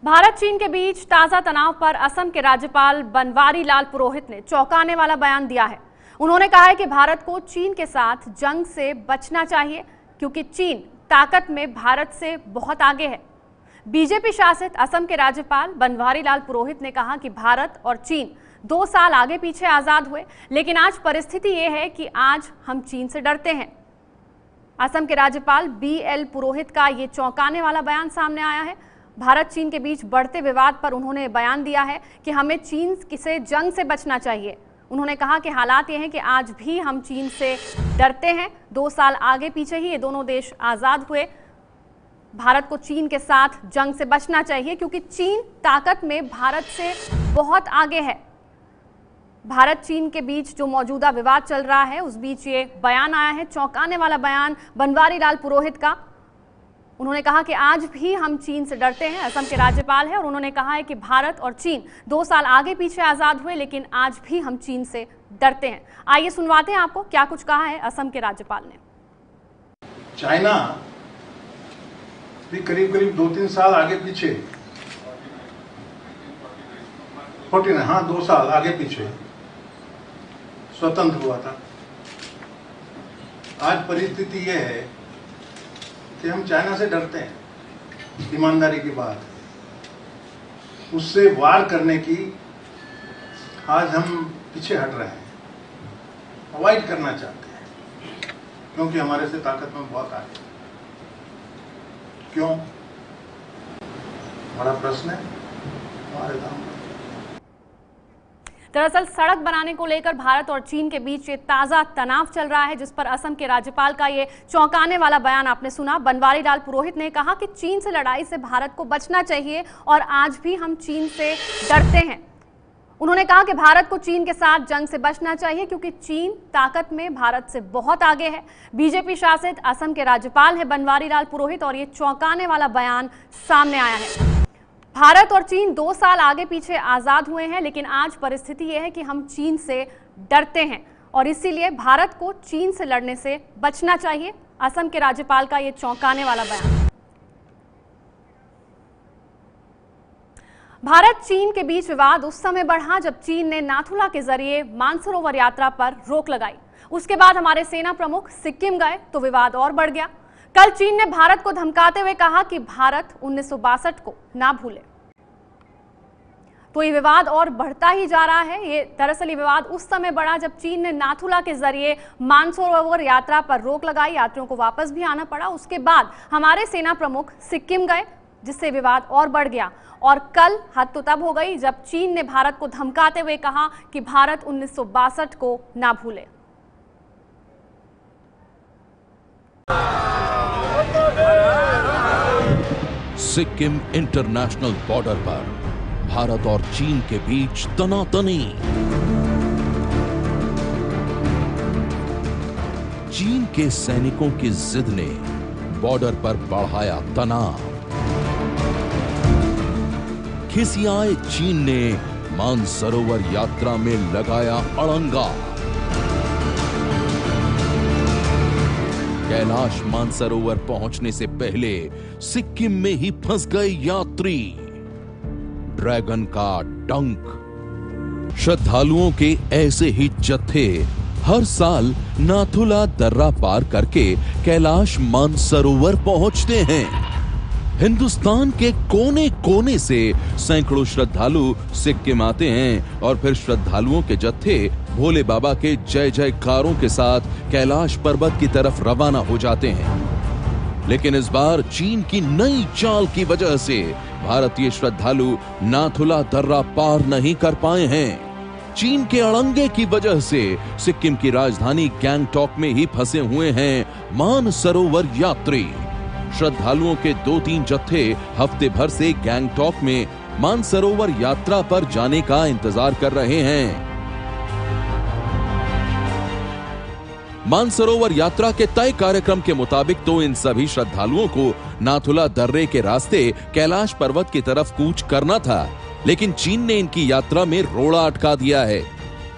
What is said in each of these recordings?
भारत चीन के बीच ताजा तनाव पर असम के राज्यपाल बनवारी लाल पुरोहित ने चौंकाने वाला बयान दिया है। उन्होंने कहा है कि भारत को चीन के साथ जंग से बचना चाहिए क्योंकि चीन ताकत में भारत से बहुत आगे है। बीजेपी शासित असम के राज्यपाल बनवारी लाल पुरोहित ने कहा कि भारत और चीन 2 साल आगे पीछे आजाद हुए, लेकिन आज परिस्थिति ये है कि आज हम चीन से डरते हैं। असम के राज्यपाल BL पुरोहित का ये चौंकाने वाला बयान सामने आया है। भारत चीन के बीच बढ़ते विवाद पर उन्होंने बयान दिया है कि हमें चीन से जंग से बचना चाहिए। उन्होंने कहा कि हालात ये हैं कि आज भी हम चीन से डरते हैं। 2 साल आगे पीछे ही ये दोनों देश आजाद हुए। भारत को चीन के साथ जंग से बचना चाहिए क्योंकि चीन ताकत में भारत से बहुत आगे है। भारत चीन के बीच जो मौजूदा विवाद चल रहा है उस बीच ये बयान आया है, चौंकाने वाला बयान बनवारी लाल पुरोहित का। उन्होंने कहा कि आज भी हम चीन से डरते हैं। असम के राज्यपाल हैं और उन्होंने कहा है कि भारत और चीन 2 साल आगे पीछे आजाद हुए, लेकिन आज भी हम चीन से डरते हैं। आइए सुनवाते हैं आपको क्या कुछ कहा है असम के राज्यपाल ने। चाइना भी करीब 2-3 साल आगे पीछे 2 साल आगे पीछे स्वतंत्र हुआ था। आज परिस्थिति यह है कि हम चाइना से डरते हैं। ईमानदारी की बात है, उससे वार करने की आज हम पीछे हट रहे हैं, अवॉइड करना चाहते हैं क्योंकि हमारे से ताकत में बहुत आगे। क्यों? बड़ा प्रश्न है हमारे सामने। दरअसल सड़क बनाने को लेकर भारत और चीन के बीच ये ताजा तनाव चल रहा है, जिस पर असम के राज्यपाल का ये चौंकाने वाला बयान आपने सुना। बनवारी लाल पुरोहित ने कहा कि चीन से लड़ाई से भारत को बचना चाहिए और आज भी हम चीन से डरते हैं। उन्होंने कहा कि भारत को चीन के साथ जंग से बचना चाहिए क्योंकि चीन ताकत में भारत से बहुत आगे है। बीजेपी शासित असम के राज्यपाल है बनवारी लाल पुरोहित और ये चौंकाने वाला बयान सामने आया है। भारत और चीन 2 साल आगे पीछे आजाद हुए हैं, लेकिन आज परिस्थिति यह है कि हम चीन से डरते हैं और इसीलिए भारत को चीन से लड़ने से बचना चाहिए। असम के राज्यपाल का यह चौंकाने वाला बयान। भारत चीन के बीच विवाद उस समय बढ़ा जब चीन ने नाथुला के जरिए मानसरोवर यात्रा पर रोक लगाई। उसके बाद हमारे सेना प्रमुख सिक्किम गए तो विवाद और बढ़ गया। कल चीन ने भारत को धमकाते हुए कहा कि भारत 1962 को ना भूले। तो ये विवाद और बढ़ता ही जा रहा है। ये दरअसल ये विवाद उस समय बढ़ा जब चीन ने नाथुला के जरिए मानसरोवर यात्रा पर रोक लगाई। यात्रियों को वापस भी आना पड़ा। उसके बाद हमारे सेना प्रमुख सिक्किम गए, जिससे विवाद और बढ़ गया। और कल हद तो तब हो गई जब चीन ने भारत को धमकाते हुए कहा कि भारत 1962 को ना भूले। सिक्किम इंटरनेशनल बॉर्डर पर भारत और चीन के बीच तनातनी। चीन के सैनिकों की जिद ने बॉर्डर पर बढ़ाया तनाव। खिसियाए चीन ने मानसरोवर यात्रा में लगाया अड़ंगा। कैलाश मानसरोवर पहुंचने से पहले सिक्किम में ही फंस गए यात्री। ड्रैगन का डंक। श्रद्धालुओं के ऐसे ही जत्थे हर साल नाथुला दर्रा पार करके कैलाश मानसरोवर पहुंचते हैं। हिंदुस्तान के कोने कोने से सैकड़ों श्रद्धालु सिक्किम आते हैं और फिर श्रद्धालुओं के जत्थे भोले बाबा के जय जयकारों के साथ कैलाश पर्वत की तरफ रवाना हो जाते हैं। लेकिन इस बार चीन की नई चाल की वजह से भारतीय श्रद्धालु नाथुला दर्रा पार नहीं कर पाए हैं। चीन के अड़ंगे की वजह से सिक्किम की राजधानी गैंगटॉक में ही फंसे हुए हैं मानसरोवर यात्री। श्रद्धालुओं के 2-3 जत्थे हफ्ते भर से गैंगटॉक में मानसरोवर यात्रा पर जाने का इंतजार कर रहे हैं। मानसरोवर यात्रा के तय कार्यक्रम के मुताबिक तो इन सभी श्रद्धालुओं को नाथुला दर्रे के रास्ते कैलाश पर्वत की तरफ कूच करना था, लेकिन चीन ने इनकी यात्रा में रोड़ा अटका दिया है।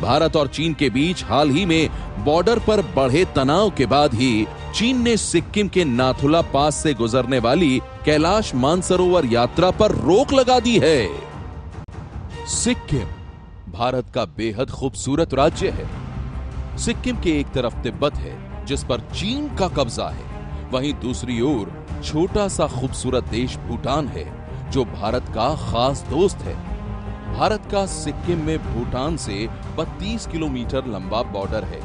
भारत और चीन के बीच हाल ही में बॉर्डर पर बढ़े तनाव के बाद ही चीन ने सिक्किम के नाथुला पास से गुजरने वाली कैलाश मानसरोवर यात्रा पर रोक लगा दी है। सिक्किम भारत का बेहद खूबसूरत राज्य है। सिक्किम के एक तरफ तिब्बत है जिस पर चीन का कब्जा है, वहीं दूसरी ओर छोटा सा खूबसूरत देश भूटान है जो भारत का खास दोस्त है। भारत का सिक्किम में भूटान से 32 किलोमीटर लंबा बॉर्डर है,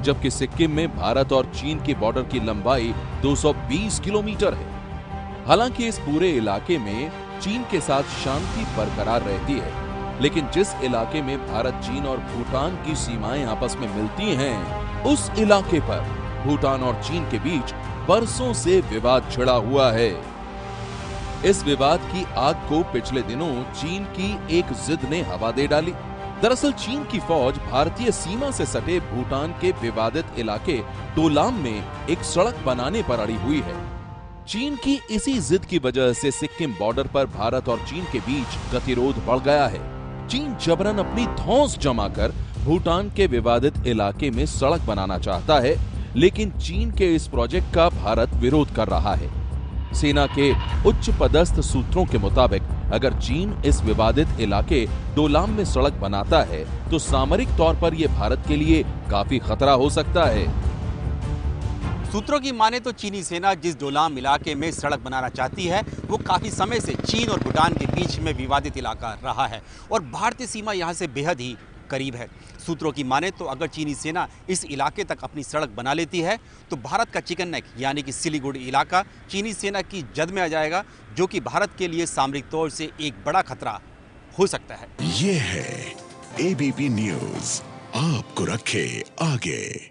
जबकि सिक्किम में भारत और चीन के बॉर्डर की लंबाई 220 किलोमीटर है। हालांकि इस पूरे इलाके में चीन के साथ शांति बरकरार रहती है, लेकिन जिस इलाके में भारत, चीन और भूटान की सीमाएं आपस में मिलती हैं, उस इलाके पर भूटान और चीन के बीच बरसों से विवाद छिड़ा हुआ है। इस विवाद की आग को पिछले दिनों चीन की एक जिद ने हवा दे डाली। दरअसल चीन की फौज भारतीय सीमा से सटे भूटान के विवादित इलाके डोलाम में एक सड़क बनाने पर अड़ी हुई है। चीन की इसी जिद की वजह से सिक्किम बॉर्डर पर भारत और चीन के बीच गतिरोध बढ़ गया है। चीन जबरन अपनी धौंस जमाकर भूटान के विवादित इलाके में सड़क बनाना चाहता है, लेकिन चीन के इस प्रोजेक्ट का भारत विरोध कर रहा है। सेना के उच्च पदस्थ सूत्रों के मुताबिक अगर चीन इस विवादित इलाके डोलाम में सड़क बनाता है तो सामरिक तौर पर यह भारत के लिए काफी खतरा हो सकता है। सूत्रों की माने तो चीनी सेना जिस डोलाम इलाके में सड़क बनाना चाहती है वो काफी समय से चीन और भूटान के बीच में विवादित इलाका रहा है और भारतीय सीमा यहां से बेहद ही करीब है। सूत्रों की माने तो अगर चीनी सेना इस इलाके तक अपनी सड़क बना लेती है तो भारत का चिकन नेक यानी कि सिलीगुड़ी इलाका चीनी सेना की जद में आ जाएगा, जो कि भारत के लिए सामरिक तौर से एक बड़ा खतरा हो सकता है। ये है एबीपी न्यूज़, आपको रखे आगे।